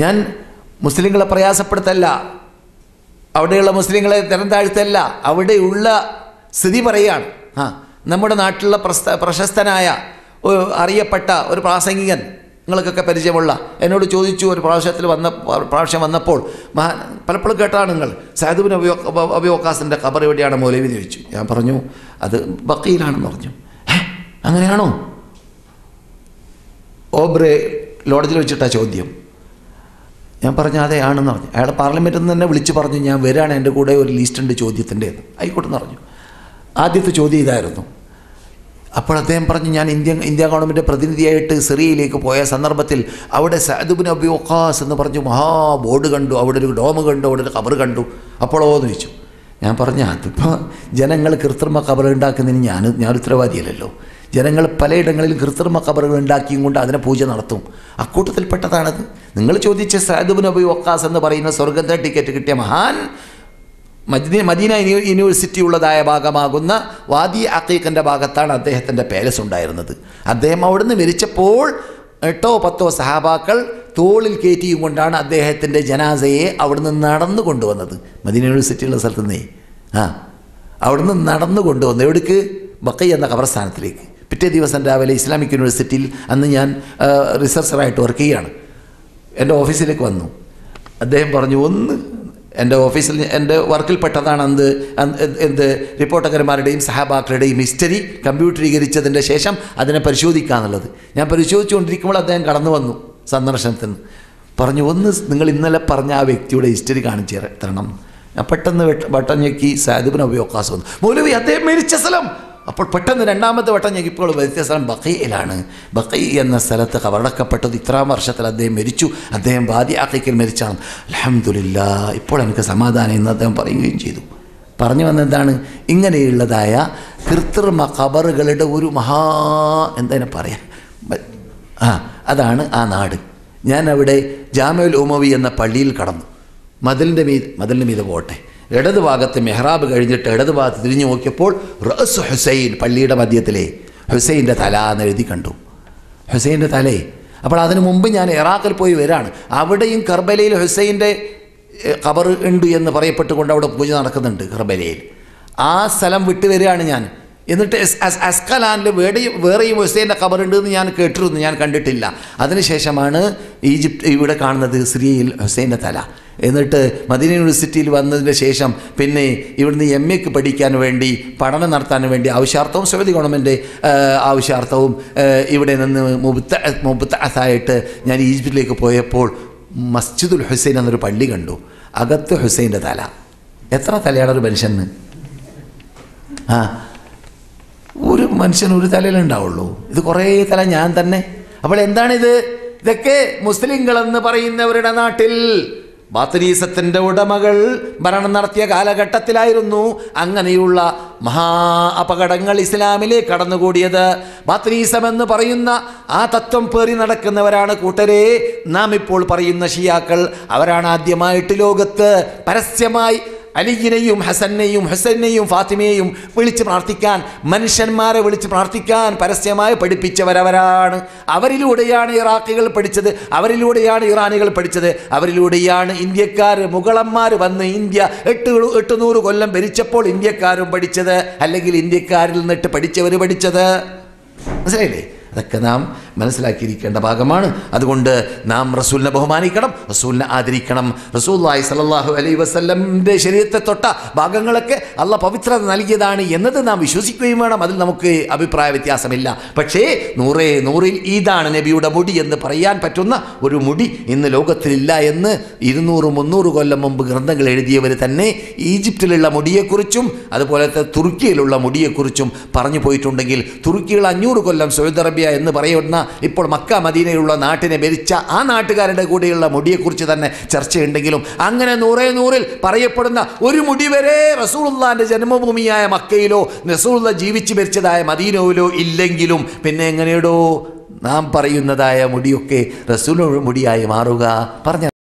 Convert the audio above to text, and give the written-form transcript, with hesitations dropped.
ഞാൻ മുസ്ലിങ്ങളെ പ്രയാസപ്പെടുത്തല്ല, അവിടെയുള്ള മുസ്ലിങ്ങളെ തരം താഴ്ത്തല്ല, അവിടെയുള്ള സ്ഥിതി പറയുകയാണ്. നമ്മുടെ നാട്ടിലുള്ള പ്രശസ്തനായ അറിയപ്പെട്ട ഒരു പ്രാസംഗികൻ, നിങ്ങൾക്കൊക്കെ പരിചയമുള്ള, എന്നോട് ചോദിച്ചു ഒരു പ്രാവശ്യം വന്നപ്പോൾ, പലപ്പോഴും കേട്ടാണ് നിങ്ങൾ, സഅദ് ഇബ്നു അബീ വഖാസിൻ്റെ ഖബർ എവിടെയാണ് മൗലവി എന്ന് ചോദിച്ചു. ഞാൻ പറഞ്ഞു അത് ബഖീലാണെന്ന് പറഞ്ഞു. അങ്ങനെയാണോ? ഓബ്രെ ലോഡ്ജിൽ വെച്ചിട്ടാ ചോദ്യം. ഞാൻ പറഞ്ഞു അതെ ആണെന്ന് പറഞ്ഞു. അയാൾ പാർലമെൻറ്റിൽ നിന്ന് തന്നെ വിളിച്ച് പറഞ്ഞു ഞാൻ വരികയാണ്, എൻ്റെ കൂടെ ഒരു ലിസ്റ്റ് ഉണ്ട് ചോദ്യത്തിൻ്റെ. ആയിക്കോട്ടെന്ന് പറഞ്ഞു. ആദ്യത്തെ ചോദ്യം ഇതായിരുന്നു. അപ്പോൾ അദ്ദേഹം പറഞ്ഞു ഞാൻ ഇന്ത്യ ഗവൺമെൻറ് പ്രതിനിധിയായിട്ട് സിറിയയിലേക്ക് പോയ സന്ദർഭത്തിൽ അവിടെ സഅദ് ഇബ്നു അബീ വഖാസ് എന്ന് പറഞ്ഞു മഹാ ബോർഡ് കണ്ടു, അവിടെ ഒരു ഡോം കണ്ടു, അവിടെ ഒരു ഖബർ കണ്ടു. അപ്പോഴോ എന്ന് ചോദിച്ചു. ഞാൻ പറഞ്ഞു അതിപ്പോൾ ജനങ്ങൾ കൃത്രിമ ഖബർ ഉണ്ടാക്കുന്നതിന് ഞാൻ ഉത്തരവാദിയല്ലല്ലോ. ജനങ്ങൾ പലയിടങ്ങളിലും കൃത്രിമ ഖബറുകൾ ഉണ്ടാക്കിയും കൊണ്ട് അതിനെ പൂജ നടത്തും. അക്കൂട്ടത്തിൽപ്പെട്ടതാണത്. നിങ്ങൾ ചോദിച്ച സഅദ് ഇബ്നു അബീ വഖാസ് എന്ന് പറയുന്ന സ്വർഗത്തെ ടിക്കറ്റ് കിട്ടിയ മഹാൻ മദീന യൂണിവേഴ്സിറ്റി ഉള്ളതായ ഭാഗമാകുന്ന വാദി അഖീഖിൻ്റെ ഭാഗത്താണ് അദ്ദേഹത്തിൻ്റെ പാലസ് ഉണ്ടായിരുന്നത്. അദ്ദേഹം അവിടുന്ന് മരിച്ചപ്പോൾ 8-10 സഹാബാക്കൾ തോളിൽ കയറ്റിയും കൊണ്ടാണ് അദ്ദേഹത്തിൻ്റെ ജനാസയെ അവിടുന്ന് നടന്നു കൊണ്ടുവന്നത്. മദീന യൂണിവേഴ്സിറ്റിയുള്ള സ്ഥലത്ത് നിന്നേ അവിടുന്ന് നടന്നു കൊണ്ടുവന്നു. എവിടേക്ക്? ബഖീ എന്ന ഖബർസ്ഥാനത്തിലേക്ക്. പിറ്റേ ദിവസം രാവിലെ ഇസ്ലാമിക് യൂണിവേഴ്സിറ്റിയിൽ അന്ന് ഞാൻ റിസർച്ചറായിട്ട് വർക്ക് ചെയ്യുകയാണ്. എൻ്റെ ഓഫീസിലേക്ക് വന്നു. അദ്ദേഹം പറഞ്ഞു എൻ്റെ ഓഫീസിൽ എൻ്റെ വർക്കിൽപ്പെട്ടതാണ് എന്ത് റിപ്പോർട്ടർമാരുടെയും സഹാബാക്കളുടെയും ഹിസ്റ്ററി കമ്പ്യൂട്ടറീകരിച്ചതിൻ്റെ ശേഷം അതിനെ പരിശോധിക്കാന്നുള്ളത്. ഞാൻ പരിശോധിച്ചുകൊണ്ടിരിക്കുമ്പോൾ അദ്ദേഹം കടന്നു വന്നു സന്ദർശനത്തിന്. പറഞ്ഞു നിങ്ങൾ ഇന്നലെ പറഞ്ഞ ആ വ്യക്തിയുടെ ഹിസ്റ്ററി കാണിച്ചു തരണം. ഞാൻ പെട്ടെന്ന് വട്ടം ഞെക്കി സഅദ് ഇബ്നു അബീ വഖാസ് വന്നു. മൗലവി അദ്ദേഹം മരിച്ച സ്ഥലം. അപ്പോൾ പെട്ടെന്ന് രണ്ടാമത്തെ വട്ടം ഞെക്കിപ്പോൾ മരിച്ച സ്ഥലം ബഖീയിലാണ്. ബഖീ എന്ന സ്ഥലത്ത് കബറടക്കപ്പെട്ടത് ഇത്രാം വർഷത്തിൽ അദ്ദേഹം മരിച്ചു. അദ്ദേഹം വാദി അഖീഖിൽ മരിച്ചാണ്. അൽഹംദുലില്ലാഹ്, ഇപ്പോൾ എനിക്ക് സമാധാനം എന്ന് അദ്ദേഹം പറയുകയും ചെയ്തു. പറഞ്ഞു വന്നെന്താണ്? ഇങ്ങനെയുള്ളതായ കൃത്രിമ ഖബറുകളുടെ ഒരു എന്താ പറയാ, അതാണ് ആ നാട്. ഞാൻ അവിടെ ജാമിഉൽ ഉമവി എന്ന പള്ളിയിൽ കടന്നു. മതിലിൻ്റെ മീതെ പോട്ടെ, ഇടത് ഭാഗത്ത് മെഹ്റാബ് കഴിഞ്ഞിട്ട് ഇടത് ഭാഗത്ത് തിരിഞ്ഞു നോക്കിയപ്പോൾ റഅസ് ഹുസൈൻ, പള്ളിയുടെ മധ്യത്തിലെ ഹുസൈൻ്റെ തല എന്ന് എഴുതി കണ്ടു. ഹുസൈൻ്റെ തലേ. അപ്പോൾ അതിനു മുമ്പ് ഞാൻ ഇറാഖിൽ പോയി വരാണ്. അവിടെയും കർബലയിൽ ഹുസൈൻ്റെ ഖബർ ഉണ്ട് എന്ന് പറയപ്പെട്ടുകൊണ്ട് അവിടെ പൂജ നടക്കുന്നുണ്ട് കർബലയിൽ. ആ സ്ഥലം വിട്ട് വരികയാണ് ഞാൻ. എന്നിട്ട് അസ്കലാനിൽ വേറെയും ഹുസൈൻ്റെ ഖബറുണ്ട് എന്ന് ഞാൻ കേട്ടിരുന്നു, ഞാൻ കണ്ടിട്ടില്ല. അതിനുശേഷമാണ് ഇവിടെ കാണുന്നത് സിറിയയിൽ ഹുസൈൻ്റെ തല. എന്നിട്ട് മദീന യൂണിവേഴ്സിറ്റിയിൽ വന്നതിന് ശേഷം പിന്നെ ഇവിടുന്ന് MA പഠിക്കാൻ വേണ്ടി പഠനം നടത്താൻ വേണ്ടി ആവശ്യാർത്ഥവും സൗദി ഗവൺമെൻറ് ആവശ്യാർത്ഥവും ഇവിടെ നിന്ന് മുബ്തഅസായിട്ട് ഞാൻ ഈജിപ്തിലേക്ക് പോയപ്പോൾ മസ്ജിദുൽ ഹുസൈൻ എന്നൊരു പള്ളി കണ്ടു. അകത്ത് ഹുസൈൻ്റെ തല. എത്ര തലയാണ് ഒരു മനുഷ്യന്? ഒരു മനുഷ്യന് ഒരു തലയിലുണ്ടാവുള്ളൂ. ഇത് കുറേ തല ഞാൻ തന്നെ. അപ്പോൾ എന്താണിത്? ഇതൊക്കെ മുസ്ലിങ്ങളെന്ന് പറയുന്നവരുടെ നാട്ടിൽ ബാത്തിനീസത്തിൻ്റെ ഉടമകൾ ഭരണം നടത്തിയ കാലഘട്ടത്തിലായിരുന്നു അങ്ങനെയുള്ള മഹാ അപകടങ്ങൾ ഇസ്ലാമിലേക്ക് കടന്നുകൂടിയത്. ബാത്തിനീസം എന്ന് പറയുന്ന ആ തത്വം പേറി നടക്കുന്നവരാണ് കൂട്ടരെ നാം ഇപ്പോൾ പറയുന്ന ഷിയാക്കൾ. അവരാണ് ആദ്യമായിട്ട് ലോകത്ത് പരസ്യമായി അലിയിനെയും ഹസനെയും ഹുസൈനെയും ഫാത്തിമയെയും വിളിച്ച് പ്രാർത്ഥിക്കാൻ, മനുഷ്യന്മാരെ വിളിച്ച് പ്രാർത്ഥിക്കാൻ പരസ്യമായി പഠിപ്പിച്ചവരവരാണ്. അവരിലൂടെയാണ് ഇറാഖികൾ പഠിച്ചത്, അവരിലൂടെയാണ് ഇറാനികൾ പഠിച്ചത്, അവരിലൂടെയാണ് ഇന്ത്യക്കാർ മുഗളന്മാർ വന്ന് ഇന്ത്യ 800 കൊല്ലം ഭരിച്ചപ്പോൾ ഇന്ത്യക്കാരും പഠിച്ചത്, അല്ലെങ്കിൽ ഇന്ത്യക്കാരിൽ നിന്നിട്ട് പഠിച്ചവർ പഠിച്ചത്. മനസ്സിലായില്ലേ? അതൊക്കെ നാം മനസ്സിലാക്കിയിരിക്കേണ്ട ഭാഗമാണ്. അതുകൊണ്ട് നാം റസൂലിനെ ബഹുമാനിക്കണം, റസൂലിനെ ആദരിക്കണം. റസൂലുള്ളാഹി സ്വല്ലല്ലാഹു അലൈഹി വസല്ലമിൻ്റെ ശരീരത്തെ തൊട്ട ഭാഗങ്ങളൊക്കെ അള്ളാഹ് പവിത്രത നൽകിയതാണ് എന്നത് നാം വിശ്വസിക്കുകയും വേണം. അതിൽ നമുക്ക് അഭിപ്രായ വ്യത്യാസമില്ല. പക്ഷേ 100-100 ഈദാണ് നബിയുടെ മുടി എന്ന് പറയാൻ പറ്റുന്ന ഒരു മുടി ഇന്ന് ലോകത്തിലില്ല എന്ന് 200-300 കൊല്ലം മുമ്പ് ഗ്രന്ഥങ്ങൾ എഴുതിയവർ തന്നെ ഈജിപ്തിലുള്ള മുടിയെക്കുറിച്ചും അതുപോലത്തെ തുർക്കിയിലുള്ള മുടിയെക്കുറിച്ചും പറഞ്ഞു പോയിട്ടുണ്ടെങ്കിൽ, തുർക്കികൾ 500 കൊല്ലം സൗദി അറേബ്യ എന്ന് പറയുന്ന ഇപ്പോൾ മക്ക മദീനയിലുള്ള നാട്ടിനെ ഭരിച്ച ആ നാട്ടുകാരുടെ കൂടെയുള്ള മുടിയെക്കുറിച്ച് തന്നെ ചർച്ചയുണ്ടെങ്കിലും അങ്ങനെ 100-100 പറയപ്പെടുന്ന ഒരു മുടി വരെ റസൂലുള്ളാഹിന്റെ ജന്മഭൂമിയായ മക്കയിലോ റസൂലുള്ളാഹ് ജീവിച്ച് ഭരിച്ചതായ മദീനയിലോ ഇല്ലെങ്കിലും പിന്നെ എങ്ങനെയോ നാം പറയുന്നതായ മുടിയൊക്കെ റസൂലുള്ളാഹിയുടെ മുടിയായി മാറുക? പറഞ്ഞ